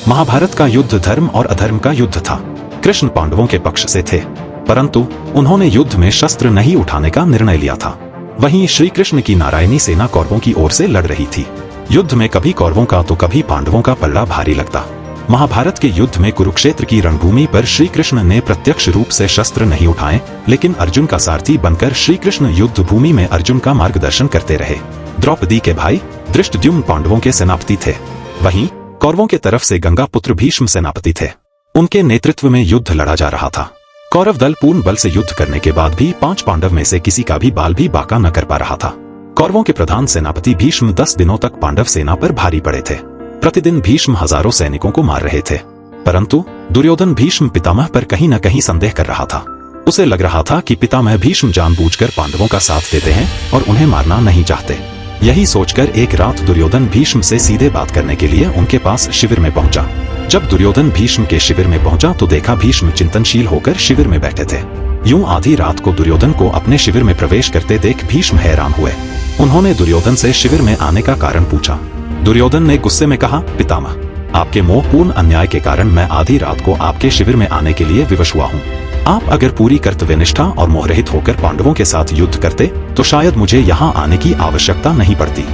महाभारत का युद्ध धर्म और अधर्म का युद्ध था। कृष्ण पांडवों के पक्ष से थे, परंतु उन्होंने युद्ध में शस्त्र नहीं उठाने का निर्णय लिया था। वहीं श्री कृष्ण की नारायणी सेना कौरवों की ओर से लड़ रही थी। युद्ध में कभी कौरवों का तो कभी पांडवों का पलड़ा भारी लगता। महाभारत के युद्ध में कुरुक्षेत्र की रणभूमि पर श्री कृष्ण ने प्रत्यक्ष रूप से शस्त्र नहीं उठाए, लेकिन अर्जुन का सारथी बनकर श्री कृष्ण युद्ध भूमि में अर्जुन का मार्गदर्शन करते रहे। द्रौपदी के भाई धृष्टद्युम्न पांडवों के सेनापति थे। वहीं कौरवों के तरफ से गंगा पुत्र भीष्म सेनापति थे। उनके नेतृत्व में युद्ध लड़ा जा रहा था। कौरव दल पूर्ण बल से युद्ध करने के बाद भी 5 पांडव में से किसी का भी बाल भी बांका न कर पा रहा था। कौरवों के प्रधान सेनापति भीष्म 10 दिनों तक पांडव सेना पर भारी पड़े थे। प्रतिदिन भीष्म हजारों सैनिकों को मार रहे थे, परंतु दुर्योधन भीष्म पितामह पर कहीं न कहीं संदेह कर रहा था। उसे लग रहा था कि पितामह भीष्म जानबूझकर पांडवों का साथ देते हैं और उन्हें मारना नहीं चाहते। यही सोचकर एक रात दुर्योधन भीष्म से सीधे बात करने के लिए उनके पास शिविर में पहुंचा। जब दुर्योधन भीष्म के शिविर में पहुंचा तो देखा भीष्म चिंतनशील होकर शिविर में बैठे थे। यूं आधी रात को दुर्योधन को अपने शिविर में प्रवेश करते देख भीष्म हैरान हुए। उन्होंने दुर्योधन से शिविर में आने का कारण पूछा। दुर्योधन ने गुस्से में कहा, पितामह, आपके मोहपूर्ण अन्याय के कारण मैं आधी रात को आपके शिविर में आने के लिए विवश हुआ हूँ। आप अगर पूरी कर्तव्यनिष्ठा और मोहरहित होकर पांडवों के साथ युद्ध करते तो शायद मुझे यहाँ आने की आवश्यकता नहीं पड़ती।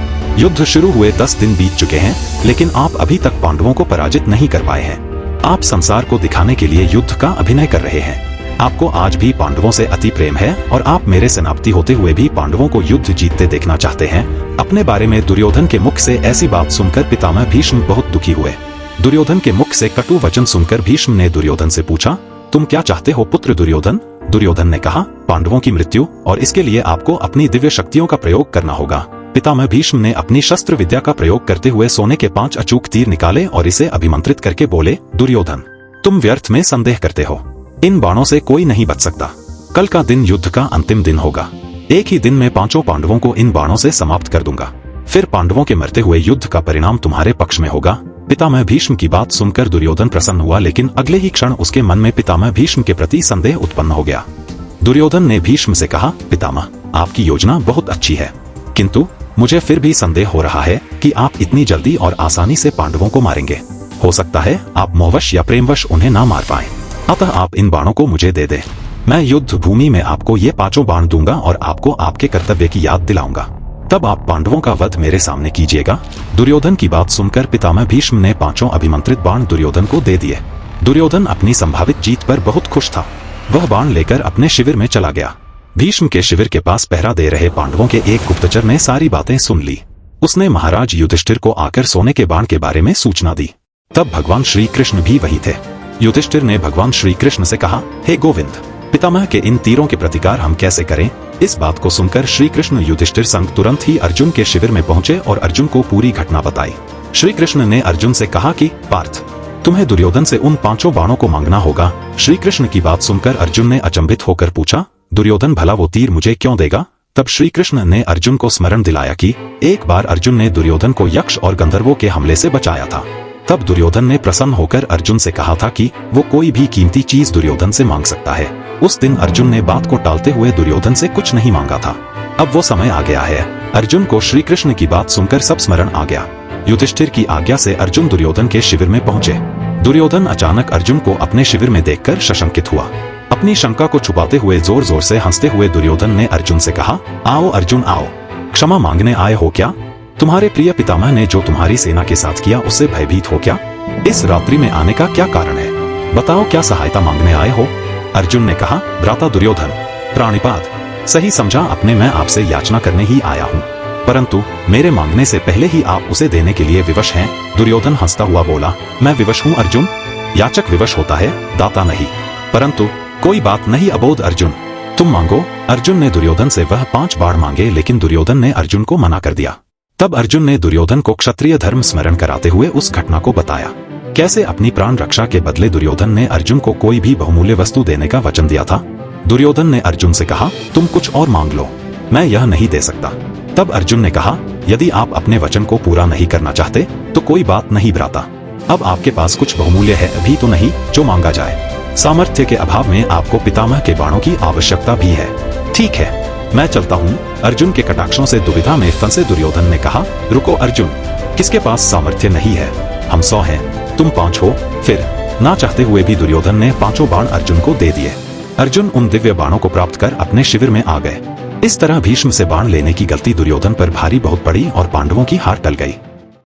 युद्ध शुरू हुए 10 दिन बीत चुके हैं, लेकिन आप अभी तक पांडवों को पराजित नहीं कर पाए हैं। आप संसार को दिखाने के लिए युद्ध का अभिनय कर रहे हैं। आपको आज भी पांडवों से अति प्रेम है और आप मेरे सेनापति होते हुए भी पांडवों को युद्ध जीतते देखना चाहते हैं। अपने बारे में दुर्योधन के मुख से ऐसी बात सुनकर पितामह भीष्म बहुत दुखी हुए। दुर्योधन के मुख से कटु वचन सुनकर भीष्म ने दुर्योधन से पूछा, तुम क्या चाहते हो पुत्र दुर्योधन? दुर्योधन ने कहा, पांडवों की मृत्यु, और इसके लिए आपको अपनी दिव्य शक्तियों का प्रयोग करना होगा। पितामह भीष्म ने अपनी शस्त्र विद्या का प्रयोग करते हुए सोने के 5 अचूक तीर निकाले और इसे अभिमंत्रित करके बोले, दुर्योधन, तुम व्यर्थ में संदेह करते हो। इन बाणों से कोई नहीं बच सकता। कल का दिन युद्ध का अंतिम दिन होगा। एक ही दिन में 5 पांडवों को इन बाणों से समाप्त कर दूंगा। फिर पांडवों के मरते हुए युद्ध का परिणाम तुम्हारे पक्ष में होगा। पितामह भीष्म की बात सुनकर दुर्योधन प्रसन्न हुआ, लेकिन अगले ही क्षण उसके मन में पितामह भीष्म के प्रति संदेह उत्पन्न हो गया। दुर्योधन ने भीष्म से कहा, पितामह, आपकी योजना बहुत अच्छी है, किंतु मुझे फिर भी संदेह हो रहा है कि आप इतनी जल्दी और आसानी से पांडवों को मारेंगे। हो सकता है आप मोहवश या प्रेमवश उन्हें ना मार पाएं। अतः आप इन बाणों को मुझे दे दें। मैं युद्ध भूमि में आपको ये 5 बाण दूंगा और आपको आपके कर्तव्य की याद दिलाऊंगा। तब आप पांडवों का वध मेरे सामने कीजिएगा। दुर्योधन की बात सुनकर पितामह भीष्म ने 5 अभिमंत्रित बाण दुर्योधन को दे दिए। दुर्योधन अपनी संभावित जीत पर बहुत खुश था। वह बाण लेकर अपने शिविर में चला गया। भीष्म के शिविर के पास पहरा दे रहे पांडवों के एक गुप्तचर ने सारी बातें सुन ली। उसने महाराज युधिष्ठिर को आकर सोने के बाण के बारे में सूचना दी। तब भगवान श्री कृष्ण भी वही थे। युधिष्ठिर ने भगवान श्री कृष्ण से कहा, हे गोविंद, पितामह के इन तीरों के प्रतिकार हम कैसे करें? इस बात को सुनकर श्री कृष्ण युधिष्ठिर संग तुरंत ही अर्जुन के शिविर में पहुंचे और अर्जुन को पूरी घटना बताई। श्री कृष्ण ने अर्जुन से कहा कि पार्थ, तुम्हें दुर्योधन से उन 5 बाणों को मांगना होगा। श्री कृष्ण की बात सुनकर अर्जुन ने अचंभित होकर पूछा, दुर्योधन भला वो तीर मुझे क्यों देगा? तब श्री कृष्ण ने अर्जुन को स्मरण दिलाया कि एक बार अर्जुन ने दुर्योधन को यक्ष और गंधर्वों के हमले से बचाया था। तब दुर्योधन ने प्रसन्न होकर अर्जुन से कहा था कि वो कोई भी कीमती चीज दुर्योधन से मांग सकता है। उस दिन अर्जुन ने बात को टालते हुए दुर्योधन से कुछ नहीं मांगा था। अब वो समय आ गया है। अर्जुन को श्री कृष्ण की बात सुनकर सब स्मरण आ गया। युधिष्ठिर की आज्ञा से अर्जुन दुर्योधन के शिविर में पहुंचे। दुर्योधन अचानक अर्जुन को अपने शिविर में देखकर सशंकित हुआ। अपनी शंका को छुपाते हुए जोर जोर से हंसते हुए दुर्योधन ने अर्जुन से कहा, आओ अर्जुन आओ, क्षमा मांगने आए हो क्या? तुम्हारे प्रिय पितामह ने जो तुम्हारी सेना के साथ किया उससे भयभीत हो क्या? इस रात्रि में आने का क्या कारण है? बताओ, क्या सहायता मांगने आए हो? अर्जुन ने कहा, भ्राता दुर्योधन, प्राणिपात, सही समझा आपने, मैं आपसे याचना करने ही आया हूँ, परंतु मेरे मांगने से पहले ही आप उसे देने के लिए विवश हैं। दुर्योधन हंसता हुआ बोला, मैं विवश हूँ अर्जुन? याचक विवश होता है, दाता नहीं। परंतु कोई बात नहीं अबोध अर्जुन, तुम मांगो। अर्जुन ने दुर्योधन से वह 5 बाण मांगे, लेकिन दुर्योधन ने अर्जुन को मना कर दिया। तब अर्जुन ने दुर्योधन को क्षत्रिय धर्म स्मरण कराते हुए उस घटना को बताया। कैसे अपनी प्राण रक्षा के बदले दुर्योधन ने अर्जुन को कोई भी बहुमूल्य वस्तु देने का वचन दिया था। दुर्योधन ने अर्जुन से कहा, तुम कुछ और मांग लो, मैं यह नहीं दे सकता। तब अर्जुन ने कहा, यदि आप अपने वचन को पूरा नहीं करना चाहते तो कोई बात नहीं भ्राता, अब आपके पास कुछ बहुमूल्य है अभी तो नहीं जो मांगा जाए। सामर्थ्य के अभाव में आपको पितामह के बाणों की आवश्यकता भी है। ठीक है, मैं चलता हूँ। अर्जुन के कटाक्षों से दुविधा में फंसे दुर्योधन ने कहा, रुको अर्जुन, किसके पास सामर्थ्य नहीं है? हम 100 हैं। तुम 5 हो। फिर ना चाहते हुए भी दुर्योधन ने 5 बाण अर्जुन को दे दिए। अर्जुन उन दिव्य बाणों को प्राप्त कर अपने शिविर में आ गए। इस तरह भीष्म से बाण लेने की गलती दुर्योधन पर भारी बहुत पड़ी और पांडवों की हार टल गई।